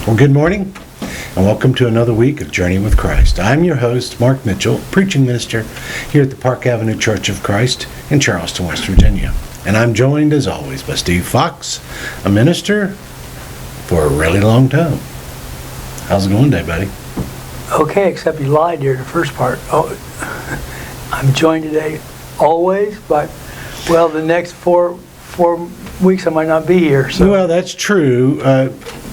Well, good morning, and welcome to another week of Journey with Christ. I'm your host, Mark Mitchell, preaching minister here at the Park Avenue Church of Christ in Charleston, West Virginia. And I'm joined, as always, by Steve Fox, a minister for a really long time. How's it going today, buddy? Okay, except you lied there, the first part. Oh, I'm joined today always, but, well, the next four weeks I might not be here. So. Well, that's true.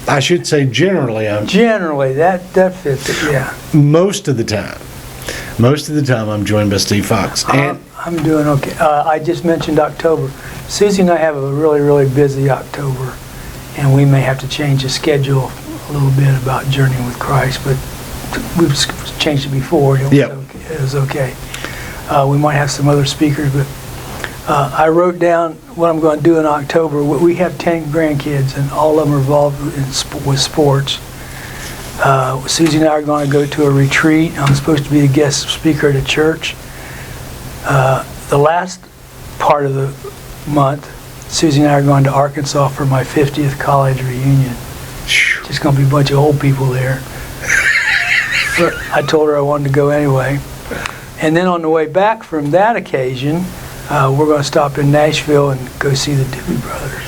I should say generally. Generally, that fits it, yeah. Most of the time I'm joined by Steve Fox. And I'm doing okay. I just mentioned October. Susie and I have a really, really busy October, and we may have to change the schedule a little bit about Journeying with Christ, but we've changed it before. It was okay. We might have some other speakers, but I wrote down what I'm going to do in October. We have 10 grandkids, and all of them are involved with sports. Susie and I are going to go to a retreat. I'm supposed to be the guest speaker at a church. The last part of the month, Susie and I are going to Arkansas for my 50th college reunion. Just going to be a bunch of old people there. But I told her I wanted to go anyway. And then on the way back from that occasion, we're going to stop in Nashville and go see the Doobie Brothers.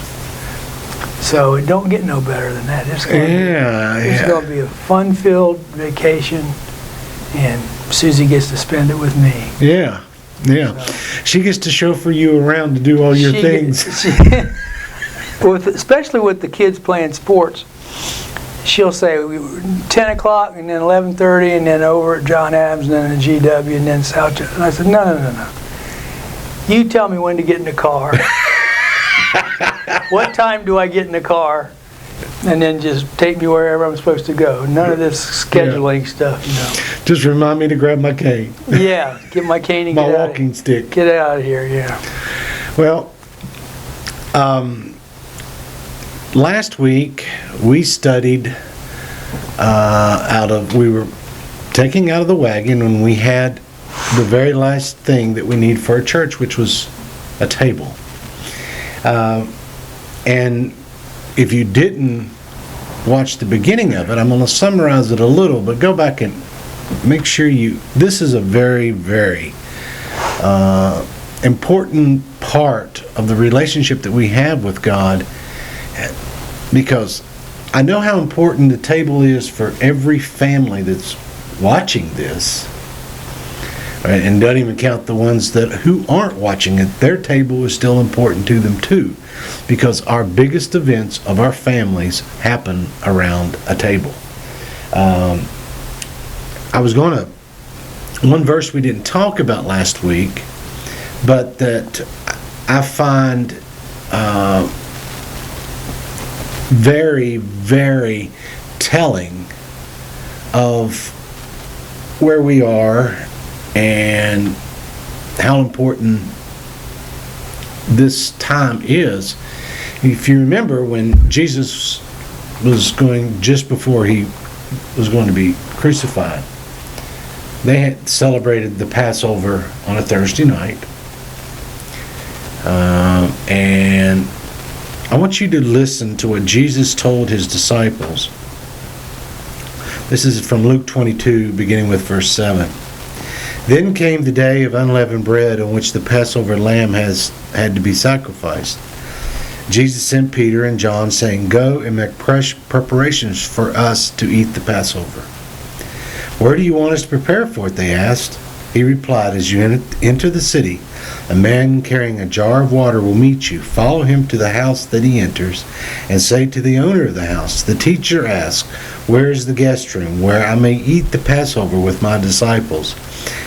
So it don't get no better than that. It's going to be a fun-filled vacation, and Susie gets to spend it with me. Yeah. So, she gets to chauffeur you around to do all your things. Especially with the kids playing sports, she'll say 10 o'clock and then 11:30 and then over at John Adams and then at GW and then South. And I said, no. You tell me when to get in the car. What time do I get in the car? And then just take me wherever I'm supposed to go. None of this scheduling stuff, Just remind me to grab my cane. Yeah, get my cane and my walking stick. Get out of here, yeah. Well, last week we studied we were taking out of the wagon when we had the very last thing that we need for a church, which was a table. And if you didn't watch the beginning of it, I'm going to summarize it a little, but go back and make sure this is a very, very important part of the relationship that we have with God, because I know how important the table is for every family that's watching this. Right, and don't even count the ones who aren't watching it. Their table is still important to them too, because our biggest events of our families happen around a table. One verse we didn't talk about last week, but that I find very, very telling of where we are and how important this time is. If you remember, when Jesus was just before he was going to be crucified, they had celebrated the Passover on a Thursday night. And I want you to listen to what Jesus told his disciples. This is from Luke 22, beginning with verse 7. Then came the day of unleavened bread on which the Passover lamb had to be sacrificed. Jesus sent Peter and John, saying, "Go and make preparations for us to eat the Passover." "Where do you want us to prepare for it?" they asked. He replied, "As you enter the city, a man carrying a jar of water will meet you. Follow him to the house that he enters, and say to the owner of the house, 'The teacher asks, where is the guest room, where I may eat the Passover with my disciples?'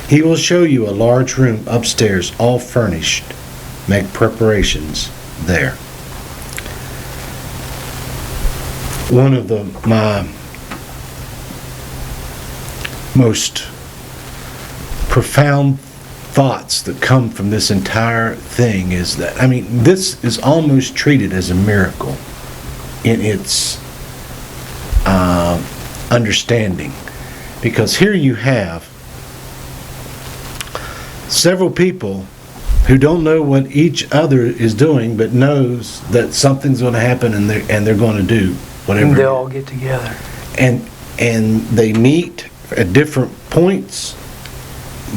He will show you a large room upstairs, all furnished. Make preparations there." One of my most profound thoughts that come from this entire thing is that, this is almost treated as a miracle in its understanding. Because here you have several people who don't know what each other is doing, but knows that something's going to happen and they're going to do whatever. And they'll all get together. And they meet at different points,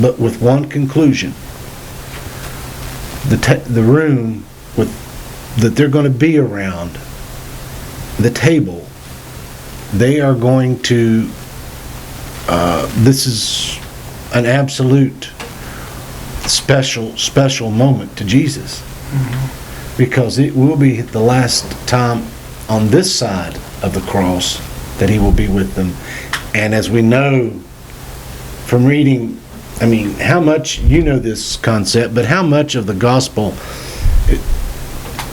but with one conclusion. The room that they're going to be around, the table, they are going to, this is an absolute special moment to Jesus. Mm-hmm. Because it will be the last time on this side of the cross that he will be with them. And as we know from reading, I mean, how much, you know this concept, but how much of the gospel,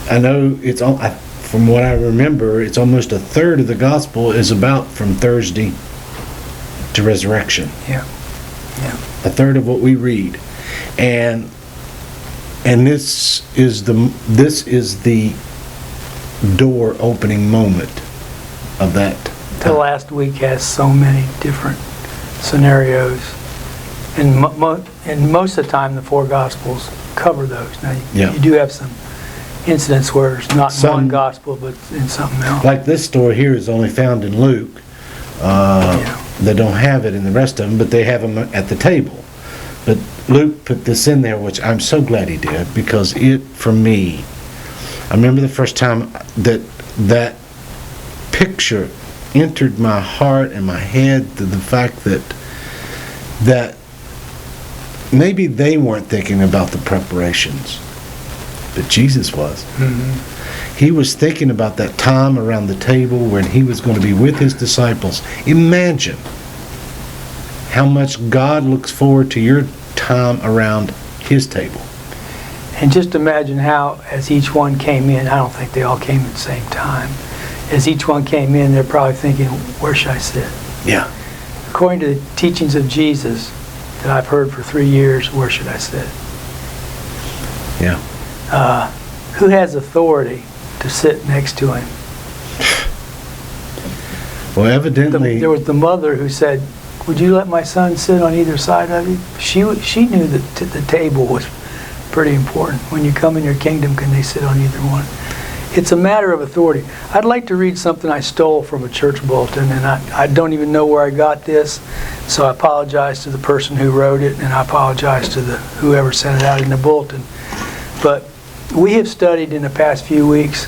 I know it's, from what I remember, it's almost a third of the gospel is about from Thursday to resurrection. Yeah. A third of what we read. And this is the door opening moment of that time. The last week has so many different scenarios, and most of the time the four Gospels cover those. Now you do have some incidents where it's not in one Gospel but in something else. Like this story here is only found in Luke. They don't have it in the rest of them, but they have them at the table. But Luke put this in there, which I'm so glad he did, because it, for me, I remember the first time that picture entered my heart and my head, to the fact that maybe they weren't thinking about the preparations, but Jesus was. Mm-hmm. He was thinking about that time around the table when he was going to be with his disciples. Imagine how much God looks forward to your time around his table. And just imagine how, as each one came in, I don't think they all came at the same time. As each one came in, they're probably thinking, where should I sit? Yeah. According to the teachings of Jesus that I've heard for 3 years, where should I sit? Yeah. Who has authority to sit next to him? Well, evidently... There was the mother who said, would you let my son sit on either side of you? She knew that the table was pretty important. When you come in your kingdom, can they sit on either one? It's a matter of authority. I'd like to read something I stole from a church bulletin, and I don't even know where I got this, so I apologize to the person who wrote it, and I apologize to whoever sent it out in the bulletin. But we have studied in the past few weeks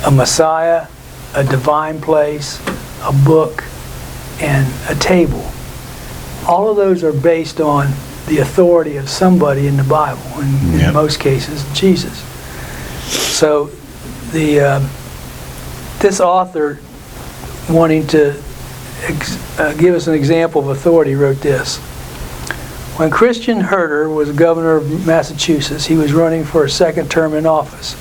a Messiah, a divine place, a book, and a table. All of those are based on the authority of somebody in the Bible, and in most cases, Jesus. So this author, wanting to give us an example of authority, wrote this. When Christian Herter was governor of Massachusetts, he was running for a second term in office.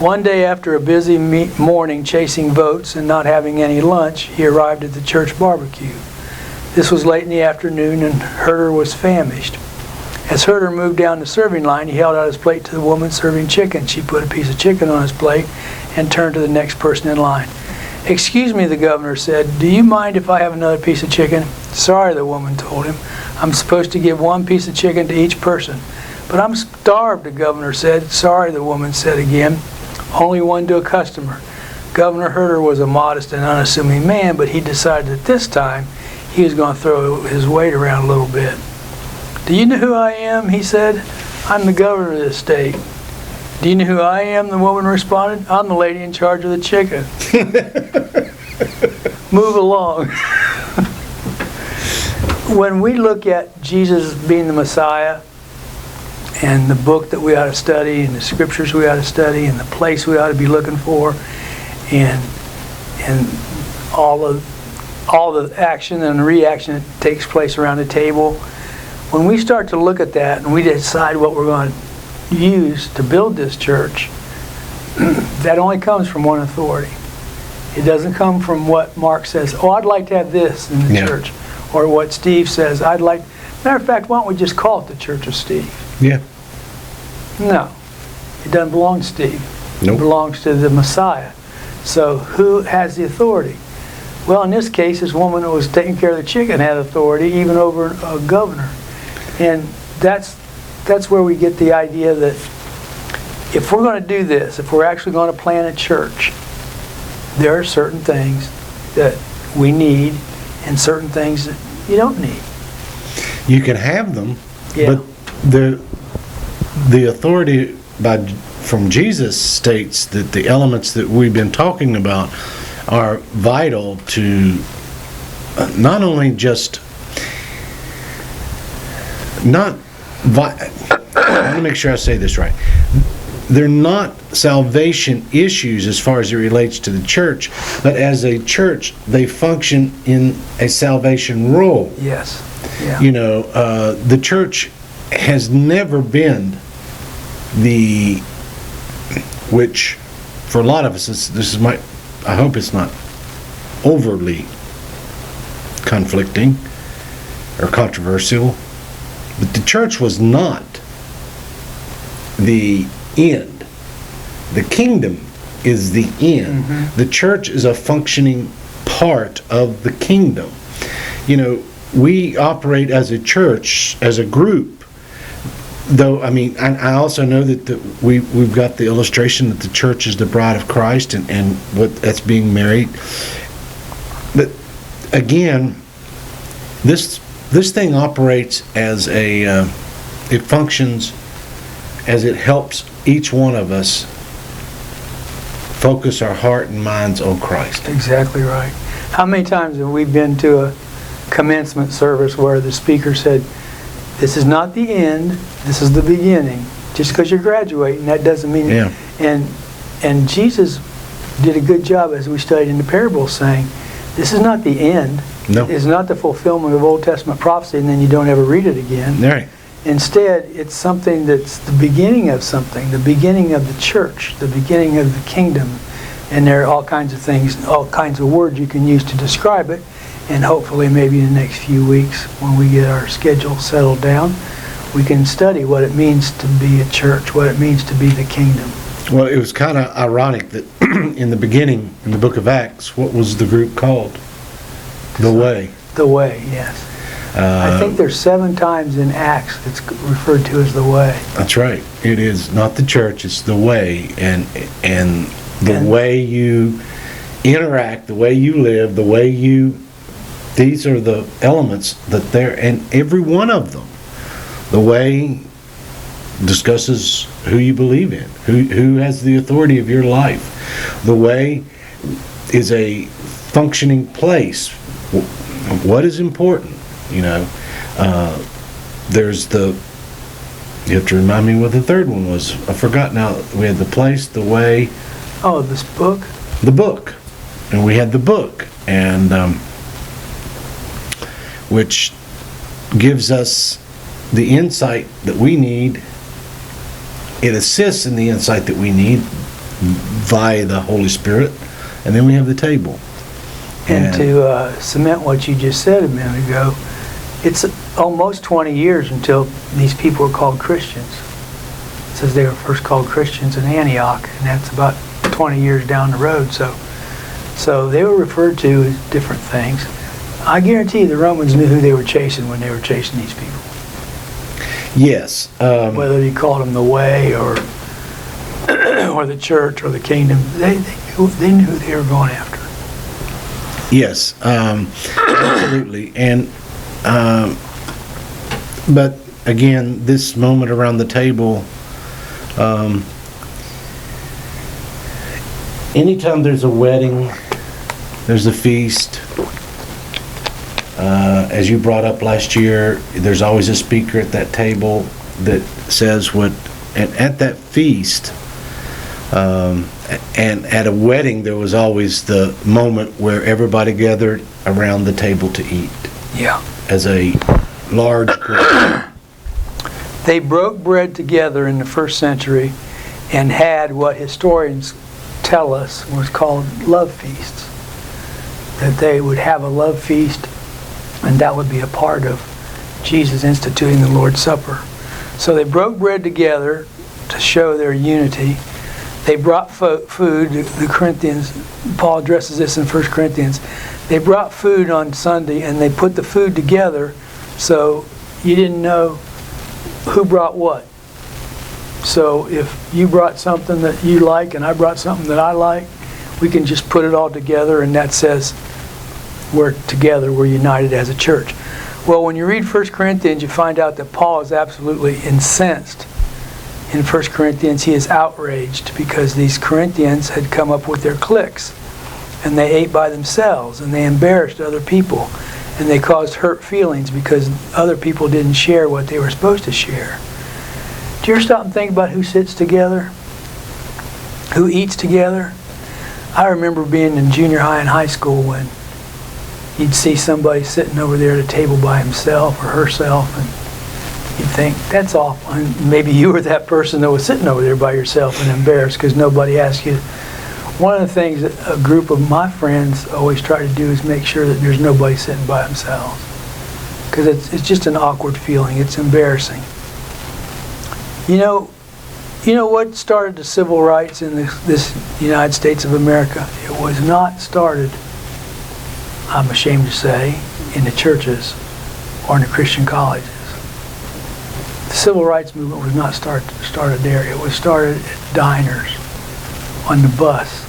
One day, after a busy morning chasing votes and not having any lunch, he arrived at the church barbecue. This was late in the afternoon, and Herter was famished. As Herter moved down the serving line, he held out his plate to the woman serving chicken. She put a piece of chicken on his plate and turned to the next person in line. "Excuse me," the governor said, "do you mind if I have another piece of chicken?" "Sorry," the woman told him. "I'm supposed to give one piece of chicken to each person." "But I'm starved," the governor said. "Sorry," the woman said again. "Only one to a customer." Governor Herter was a modest and unassuming man, but he decided that this time he was going to throw his weight around a little bit. "Do you know who I am?" he said. "I'm the governor of this state." "Do you know who I am?" the woman responded. "I'm the lady in charge of the chicken." Move along. When we look at Jesus being the Messiah, and the book that we ought to study, and the scriptures we ought to study, and the place we ought to be looking for, and all the action and reaction that takes place around the table, when we start to look at that and we decide what we're going to use to build this church, that only comes from one authority. It doesn't come from what Mark says, "Oh, I'd like to have this in the church," or what Steve says, matter of fact, why don't we just call it the Church of Steve? Yeah. No, it doesn't belong to Steve. Nope. It belongs to the Messiah. So who has the authority? Well, in this case, this woman who was taking care of the chicken had authority even over a governor. And that's where we get the idea that if we're going to do this, if we're actually going to plant a church, there are certain things that we need and certain things that you don't need. You can have them, Yeah. but the authority from Jesus states that the elements that we've been talking about are vital to not only just let me make sure I say this right. They're not salvation issues as far as it relates to the church, but as a church, they function in a salvation role. Yes. Yeah. The church has never been which for a lot of us, I hope it's not overly conflicting or controversial, but the church was not the end. The kingdom is the end. Mm-hmm. The church is a functioning part of the kingdom. We operate as a church, as a group, though, I also know that we've got the illustration that the church is the bride of Christ and what that's being married. But again, this thing operates as it functions as it helps each one of us focus our heart and minds on Christ. Exactly right. How many times have we been to a commencement service where the speaker said, "This is not the end, this is the beginning." Just because you're graduating, that doesn't mean... Yeah. And Jesus did a good job, as we studied in the parables, saying, this is not the end. No. It's not the fulfillment of Old Testament prophecy and then you don't ever read it again. Right. Instead, it's something that's the beginning of something, the beginning of the church, the beginning of the kingdom. And there are all kinds of things, all kinds of words you can use to describe it. And hopefully maybe in the next few weeks, when we get our schedule settled down, we can study what it means to be a church, what it means to be the kingdom. Well, it was kind of ironic that in the beginning, in the book of Acts, what was the group called? The Way. The Way, yes. I think there's 7 times in Acts it's referred to as the Way. That's right. It is not the church, it's the way. And the way you interact, the way you live, the way these are the elements that they're, and every one of them. The way discusses who you believe in, who has the authority of your life. The way is a functioning place. What is important? There's you have to remind me what the third one was. I forgot now. We had the place, the way. Oh, this book? The book. And we had the book. And which gives us the insight that we need. It assists in the insight that we need via the Holy Spirit. And then we have the table. And to cement what you just said a minute ago, it's almost 20 years until these people were called Christians. It says they were first called Christians in Antioch, and that's about 20 years down the road. So they were referred to as different things. I guarantee the Romans knew who they were chasing when they were chasing these people. Yes. Whether you called them the Way or or the church or the kingdom, they knew who they were going after. Yes, absolutely. And but again, this moment around the table, anytime there's a wedding, there's a feast. As you brought up last year, there's always a speaker at that table that says what, and at that feast, and at a wedding, there was always the moment where everybody gathered around the table to eat. Yeah. As a large group. They broke bread together in the first century and had what historians tell us was called love feasts. That they would have a love feast, and that would be a part of Jesus instituting the Lord's Supper. So they broke bread together to show their unity. They brought food. The Corinthians, Paul addresses this in 1 Corinthians. They brought food on Sunday, and they put the food together so you didn't know who brought what. So if you brought something that you like and I brought something that I like, we can just put it all together, and that says we're together, we're united as a church. Well, when you read 1 Corinthians, you find out that Paul is absolutely incensed. In 1 Corinthians, he is outraged because these Corinthians had come up with their cliques, and they ate by themselves, and they embarrassed other people, and they caused hurt feelings because other people didn't share what they were supposed to share. Do you ever stop and think about who sits together? Who eats together? I remember being in junior high and high school when you'd see somebody sitting over there at a table by himself or herself, and you'd think, that's awful. And maybe you were that person that was sitting over there by yourself and embarrassed because nobody asked you. One of the things that a group of my friends always try to do is make sure that there's nobody sitting by themselves. Because it's just an awkward feeling. It's embarrassing. You know what started the civil rights in this United States of America? It was not started, I'm ashamed to say, in the churches or in the Christian colleges. The civil rights movement was not started there. It was started at diners, on the bus,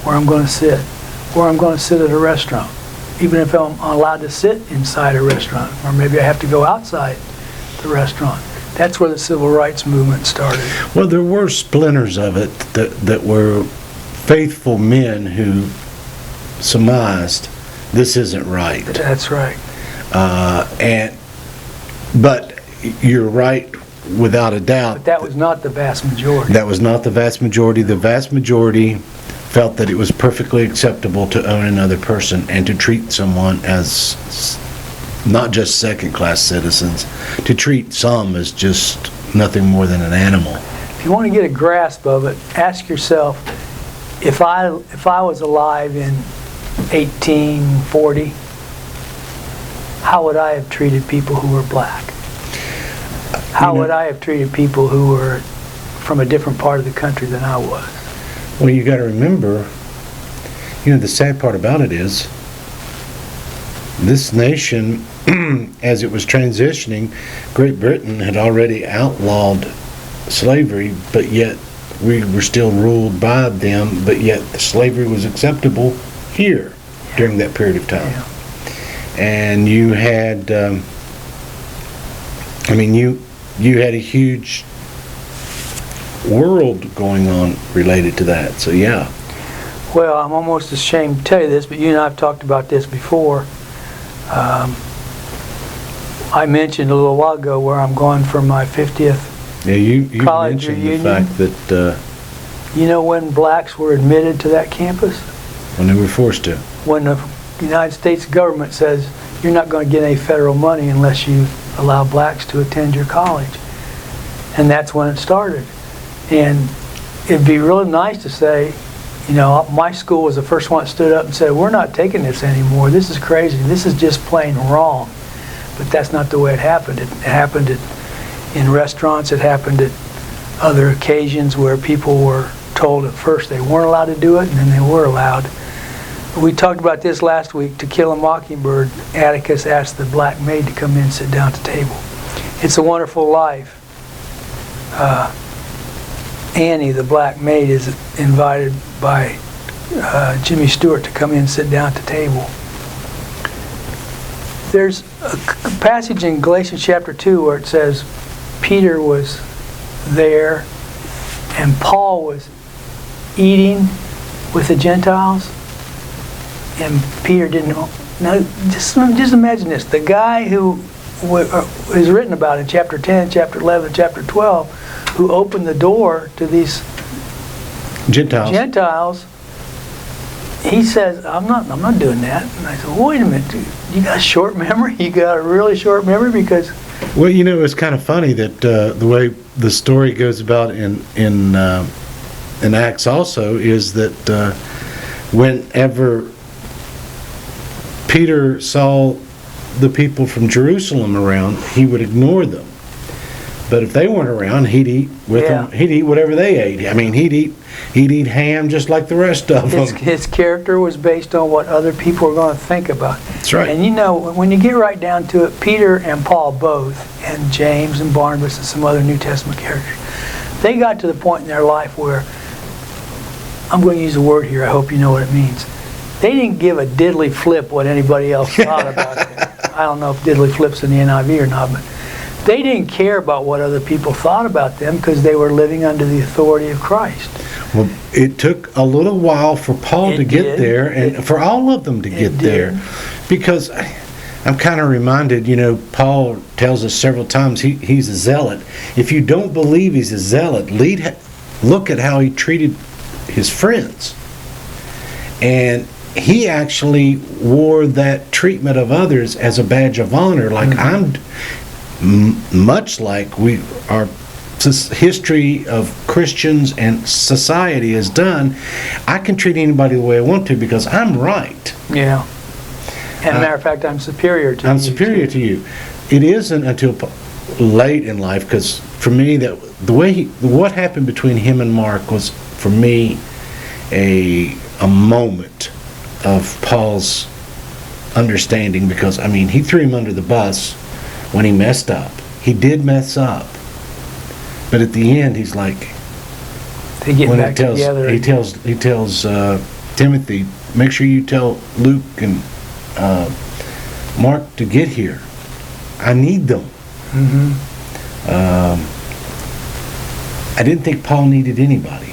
where I'm going to sit, where I'm going to sit at a restaurant, even if I'm allowed to sit inside a restaurant, or maybe I have to go outside the restaurant. That's where the civil rights movement started. Well, there were splinters of it that were faithful men who surmised this isn't right. That's right. But you're right without a doubt. But that was not the vast majority. That was not the vast majority. The vast majority felt that it was perfectly acceptable to own another person and to treat someone as not just second-class citizens, to treat some as just nothing more than an animal. If you want to get a grasp of it, ask yourself, if I was alive in 1840, how would I have treated people who were black? How would I have treated people who were from a different part of the country than I was? Well, you got to remember, the sad part about it is, this nation, as it was transitioning, Great Britain had already outlawed slavery, but yet we were still ruled by them, but yet slavery was acceptable here during that period of time. Yeah. And you had, you had a huge world going on related to that, so yeah. Well, I'm almost ashamed to tell you this, but you and I have talked about this before. I mentioned a little while ago where I'm going for my 50th you college mentioned reunion. the fact that You know when blacks were admitted to that campus? when they were forced to. When the United States government says you're not going to get any federal money unless you allow blacks to attend your college. And that's when it started. And it'd be really nice to say, my school was the first one that stood up and said, we're not taking this anymore. This is crazy. This is just plain wrong. But that's not the way it happened. It happened in restaurants. It happened at other occasions where people were told at first they weren't allowed to do it, and then they were allowed. We talked about this last week. To Kill a Mockingbird, Atticus asked the black maid to come in and sit down at the table. It's a Wonderful Life. Annie, the black maid, is invited by Jimmy Stewart to come in and sit down at the table. There's a passage in Galatians chapter 2 where it says Peter was there and Paul was eating with the Gentiles, and Peter didn't know. Now, just imagine this. The guy who is written about in chapter 10, chapter 11, chapter 12, who opened the door to these Gentiles, he says, I'm not doing that. And I said, wait a minute, dude, you got a short memory? You got a really short memory? Because... Well, it's kind of funny that the way the story goes about in Acts also is that whenever Peter saw the people from Jerusalem around, he would ignore them. But if they weren't around, he'd eat with them. He'd eat whatever they ate. I mean, he'd eat ham just like the rest of them. His character was based on what other people were going to think about. That's right. And when you get right down to it, Peter and Paul both, and James and Barnabas and some other New Testament characters, they got to the point in their life where I'm going to use a word here, I hope you know what it means. They didn't give a diddly flip what anybody else thought about them. I don't know if diddly flip's in the NIV or not, but they didn't care about what other people thought about them because they were living under the authority of Christ. Well, it took a little while for Paul to get there, and for all of them to get there, because I'm kind of reminded, Paul tells us several times he's a zealot. If you don't believe he's a zealot, look at how he treated his friends. And he actually wore that treatment of others as a badge of honor, like much like our history of Christians and society has done. I can treat anybody the way I want to because I'm right. Yeah. And matter of fact, I'm superior to you. I'm superior to you. It isn't until late in life, because for me, what happened between him and Mark was, for me, a moment of Paul's understanding, because he threw him under the bus when he messed up. He did mess up, but at the end he's like, they get back together. He tells Timothy, make sure you tell Luke and Mark to get here. I need them. I didn't think Paul needed anybody,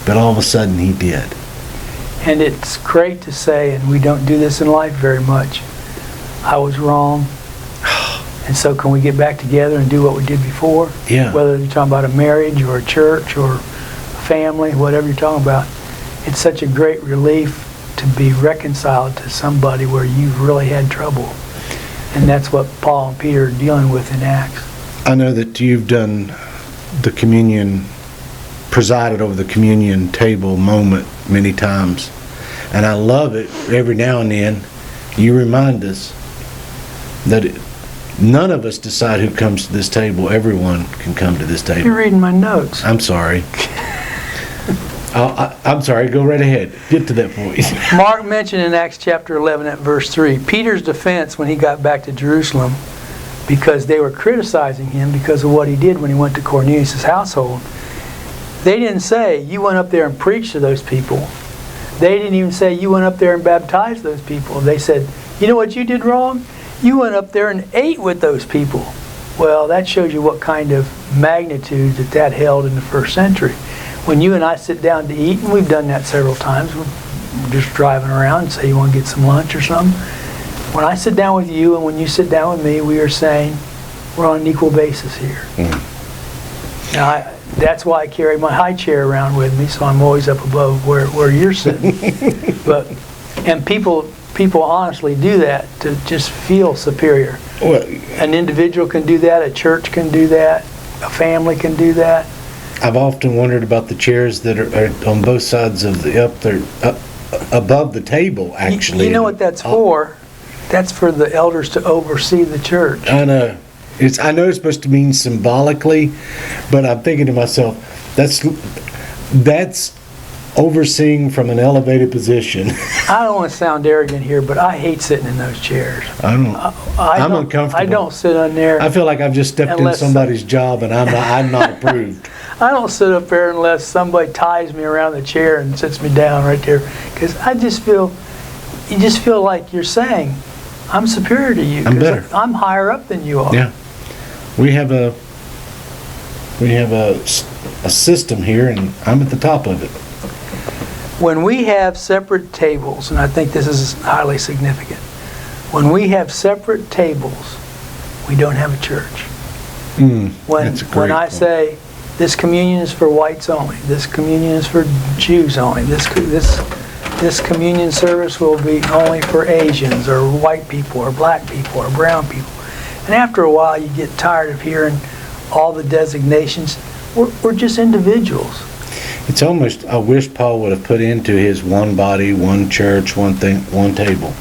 but all of a sudden he did. And it's great to say, and we don't do this in life very much, I was wrong, and so can we get back together and do what we did before? Yeah. Whether you're talking about a marriage or a church or a family, whatever you're talking about, it's such a great relief to be reconciled to somebody where you've really had trouble. And that's what Paul and Peter are dealing with in Acts. I know that you've done the communion, presided over the communion table moment many times. And I love it. Every now and then you remind us that none of us decide who comes to this table. Everyone can come to this table. You're reading my notes. I'm sorry. I'm sorry, go right ahead. Get to that point. Mark mentioned in Acts chapter 11 at verse 3, Peter's defense when he got back to Jerusalem, because they were criticizing him because of what he did when he went to Cornelius' household. They didn't say, you went up there and preached to those people. They didn't even say, you went up there and baptized those people. They said, you know what you did wrong? You went up there and ate with those people. Well, that shows you what kind of magnitude that held in the first century. When you and I sit down to eat, and we've done that several times, we're just driving around and say you want to get some lunch or something. When I sit down with you and when you sit down with me, we are saying we're on an equal basis here. Now, that's why I carry my high chair around with me, so I'm always up above where you're sitting. And people honestly do that to just feel superior. Well, an individual can do that, a church can do that, a family can do that. I've often wondered about the chairs that are on both sides of above the table, actually. You know what that's for? That's for the elders to oversee the church. I know. I know it's supposed to mean symbolically, but I'm thinking to myself, that's overseeing from an elevated position. I don't want to sound arrogant here, but I hate sitting in those chairs. I'm uncomfortable. I don't sit on there. I feel like I've just stepped in somebody's job and I'm not approved. I don't sit up there unless somebody ties me around the chair and sits me down right there, because you just feel like you're saying, I'm superior to you. I'm better. I'm higher up than you are. Yeah. We have a system here, and I'm at the top of it. When we have separate tables, and I think this is highly significant, when we have separate tables, we don't have a church. When I say, this communion is for whites only, this communion is for Jews only, this communion service will be only for Asians or white people or black people or brown people. And after a while you get tired of hearing all the designations. We're just individuals. It's almost, I wish Paul would have put into his one body, one church, one thing, one table,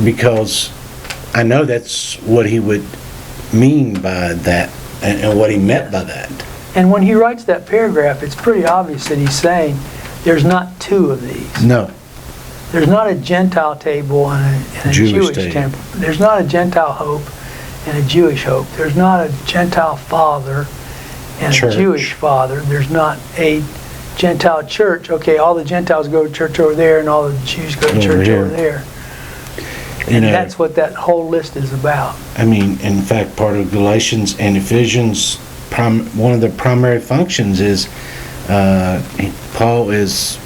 because I know that's what he would mean by that and what he meant by that. And when he writes that paragraph, it's pretty obvious that he's saying there's not two of these. No. There's not a Gentile table and a Jewish temple. There's not a Gentile hope and a Jewish hope. There's not a Gentile father and Church. a Jewish father. There's not a Gentile church. Okay, all the Gentiles go to church over there, and all the Jews go to church over there. And that's what that whole list is about. I mean, in fact, part of Galatians and Ephesians, one of the primary functions is Paul is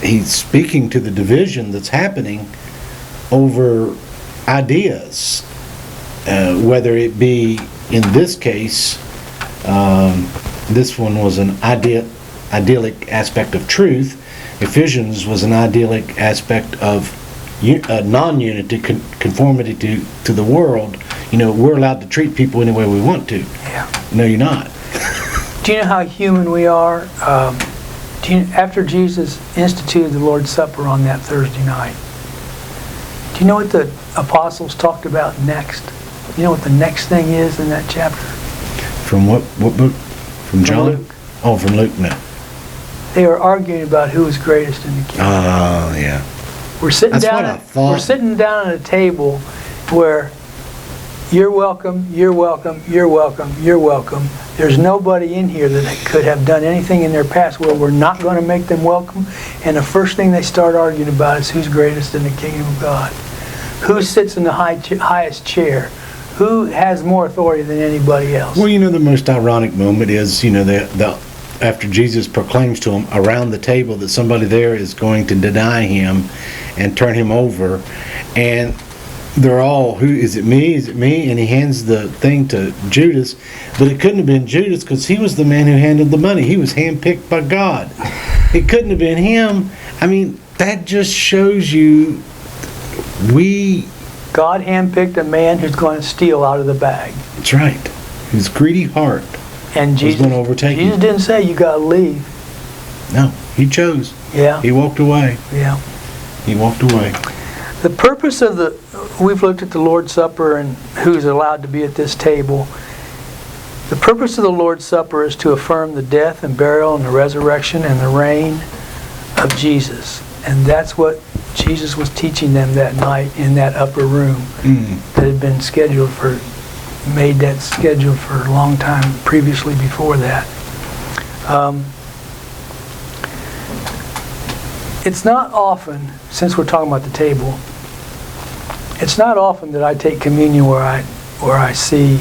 he's speaking to the division that's happening over ideas, whether it be in this case, this one was an idyllic aspect of truth. Ephesians was an idyllic aspect of non-unity, conformity to the world. You know, we're allowed to treat people any way we want to. Yeah. No, you're not. Do you know how human we are? After Jesus instituted the Lord's Supper on that Thursday night, do you know what the apostles talked about next? You know what the next thing is in that chapter? From what book? From John? Luke. Oh, from Luke, no. They were arguing about who was greatest in the kingdom. Oh, yeah. We're sitting That's down. what I thought. We're sitting down at a table where you're welcome, you're welcome, you're welcome, you're welcome. There's nobody in here that could have done anything in their past where we're not going to make them welcome. And the first thing they start arguing about is who's greatest in the kingdom of God. Who sits in the highest chair? Who has more authority than anybody else? Well, you know, the most ironic moment is, you know, after Jesus proclaims to them around the table that somebody there is going to deny him and turn him over, and they're all, who is it? Me? Is it me? And he hands the thing to Judas, but it couldn't have been Judas because he was the man who handled the money. He was handpicked by God. It couldn't have been him. I mean, that just shows you God handpicked a man who's going to steal out of the bag. That's right. His greedy heart and Jesus, was going to overtake Jesus him. didn't say you got to leave. No, he chose. Yeah. He walked away. Yeah. He walked away. The purpose of we've looked at the Lord's Supper and who's allowed to be at this table. The purpose of the Lord's Supper is to affirm the death and burial and the resurrection and the reign of Jesus. And that's what Jesus was teaching them that night in that upper room that had been made that schedule for a long time previously before that. It's not often, since we're talking about the table, it's not often that I take communion where I see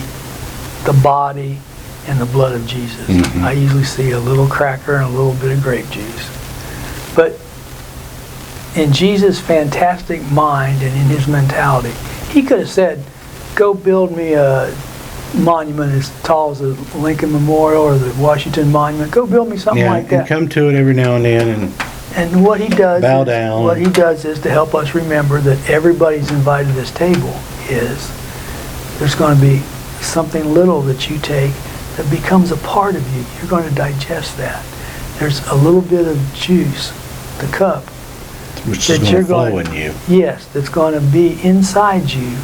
the body and the blood of Jesus. Mm-hmm. I usually see a little cracker and a little bit of grape juice. But in Jesus' fantastic mind and in his mentality, he could have said, go build me a monument as tall as the Lincoln Memorial or the Washington Monument. Go build me something like that. And come to it every now and then and what he does bow down. What he does is to help us remember that everybody's invited to this table. There's going to be something little that you take that becomes a part of you. You're going to digest that. There's a little bit of juice, the cup, which is going to flow in you. Yes, that's going to be inside you,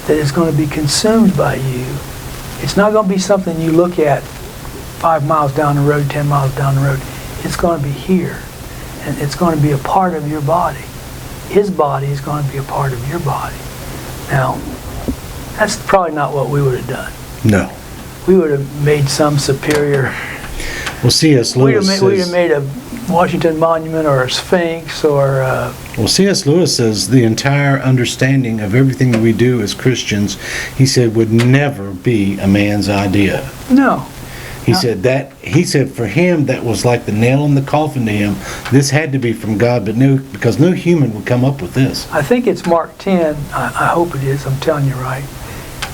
that is going to be consumed by you. It's not going to be something you look at 5 miles down the road, 10 miles down the road. It's going to be here, and it's going to be a part of your body. His body is going to be a part of your body. Now, that's probably not what we would have done. No. We would have made some superior... Well, C.S. Lewis we'd have made a Washington Monument or a Sphinx or... Well, C.S. Lewis says the entire understanding of everything that we do as Christians, he said, would never be a man's idea. No. He said for him that was like the nail in the coffin to him. This had to be from God, but because no human would come up with this. I think it's Mark 10. I hope it is. I'm telling you right.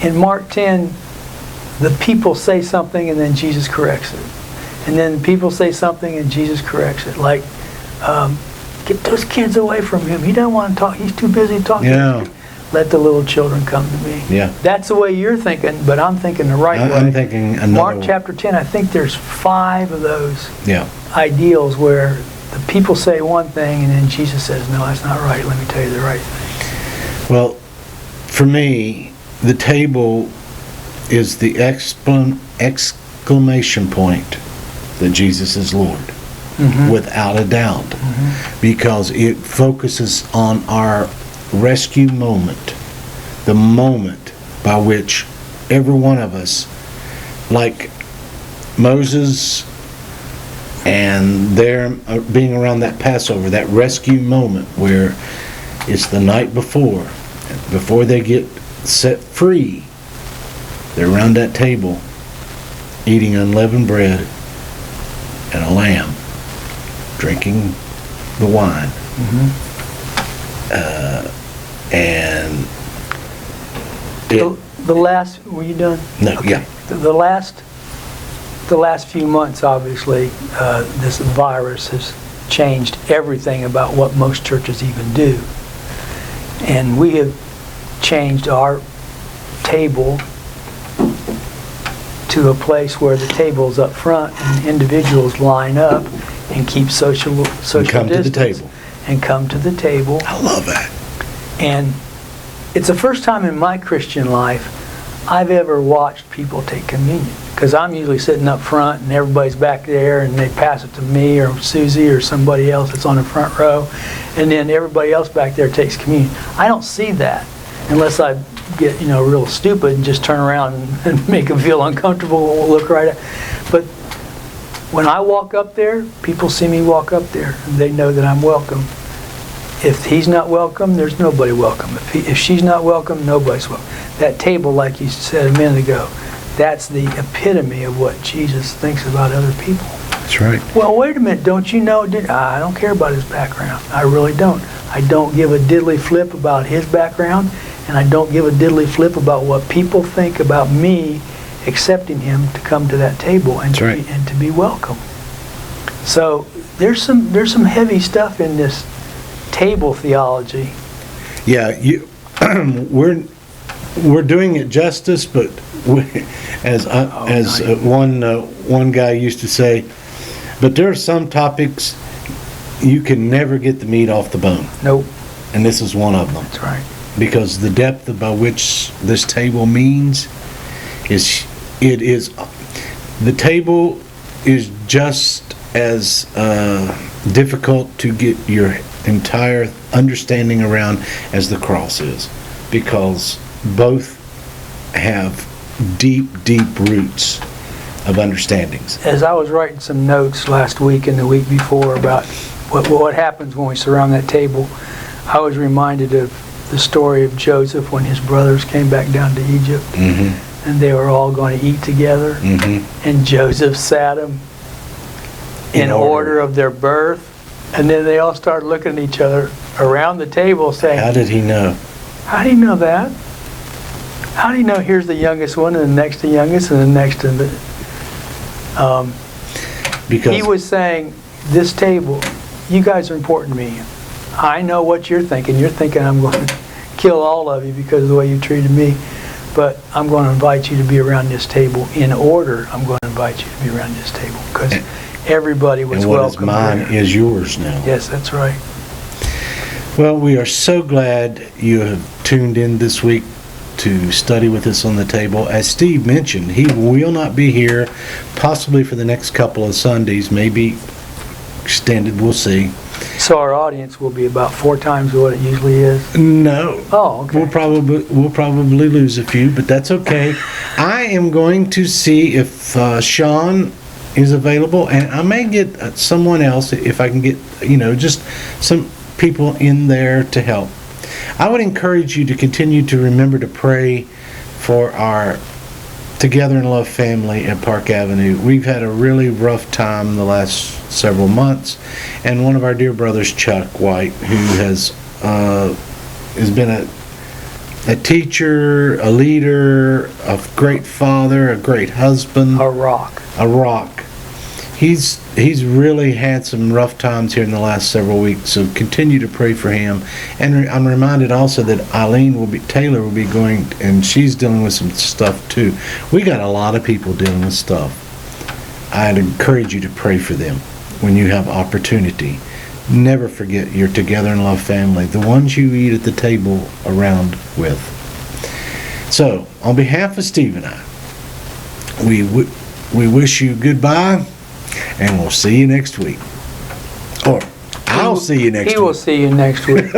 In Mark 10, the people say something and then Jesus corrects it. And then people say something and Jesus corrects it. Like, get those kids away from him. He doesn't want to talk. He's too busy talking. Yeah. Let the little children come to me. Yeah. That's the way you're thinking, but I'm thinking the right way. I'm thinking another Mark chapter 10, I think there's 5 of those Yeah. ideals where the people say one thing and then Jesus says, no, that's not right. Let me tell you the right thing. Well, for me, the table is the exclamation point that Jesus is Lord, without a doubt, because it focuses on our rescue moment, the moment by which every one of us, like Moses and their being around that Passover, that rescue moment where it's the night before they get set free, they're around that table eating unleavened bread and a lamb, drinking the wine. And the last, were you done? No, okay. yeah. The last few months, obviously, this virus has changed everything about what most churches even do. And we have changed our table to a place where the table's up front and individuals line up and keep social And come to the distance table. and come to the table. I love that. And it's the first time in my Christian life I've ever watched people take communion. Because I'm usually sitting up front and everybody's back there and they pass it to me or Susie or somebody else that's on the front row. And then everybody else back there takes communion. I don't see that unless I get, real stupid and just turn around and make them feel uncomfortable, look right at. But when I walk up there, people see me walk up there and they know that I'm welcome. If he's not welcome, there's nobody welcome. If she's not welcome, nobody's welcome. That table, like you said a minute ago, that's the epitome of what Jesus thinks about other people. That's right. Well, wait a minute, don't you know? I don't care about his background. I really don't. I don't give a diddly flip about his background, and I don't give a diddly flip about what people think about me accepting him to come to that table and, to be welcome. So there's some heavy stuff in this table theology. Yeah, we're doing it justice, but one guy used to say, but there are some topics you can never get the meat off the bone. Nope. And this is one of them. That's right. Because the depth by which this table means the table is just as difficult to get your entire understanding around as the cross is, because both have deep roots of understandings. As I was writing some notes last week and the week before about what happens when we surround that table, I was reminded of the story of Joseph when his brothers came back down to Egypt. Mm-hmm. And they were all going to eat together. Mm-hmm. And Joseph sat them in order of their birth. And then they all started looking at each other around the table saying, how did he know? How do you know that? How do you know here's the youngest one and the next to youngest and the next to the... because he was saying, this table, you guys are important to me. I know what you're thinking. You're thinking I'm going to kill all of you because of the way you treated me. But I'm going to invite you to be around this table in order. I'm going to invite you to be around this table because everybody was welcome. And what is mine is yours now. Yes, that's right. Well, we are so glad you have tuned in this week to study with us on the table. As Steve mentioned, he will not be here possibly for the next couple of Sundays, maybe extended, we'll see. So our audience will be about 4 times what it usually is? No. Oh, okay. We'll probably lose a few, but that's okay. I am going to see if Sean is available, and I may get someone else if I can get, just some people in there to help. I would encourage you to continue to remember to pray for our Together in Love family at Park Avenue. We've had a really rough time the last several months, and one of our dear brothers, Chuck White, who has been a teacher, a leader, a great father, a great husband. A rock. He's really had some rough times here in the last several weeks, so continue to pray for him. And I'm reminded also that Taylor will be going, and she's dealing with some stuff too. We got a lot of people dealing with stuff. I'd encourage you to pray for them when you have opportunity. Never forget your Together in Love family, the ones you eat at the table around with. So, on behalf of Steve and I, we wish you goodbye. And we'll see you next week. Or I'll see you next week. He will see you next week.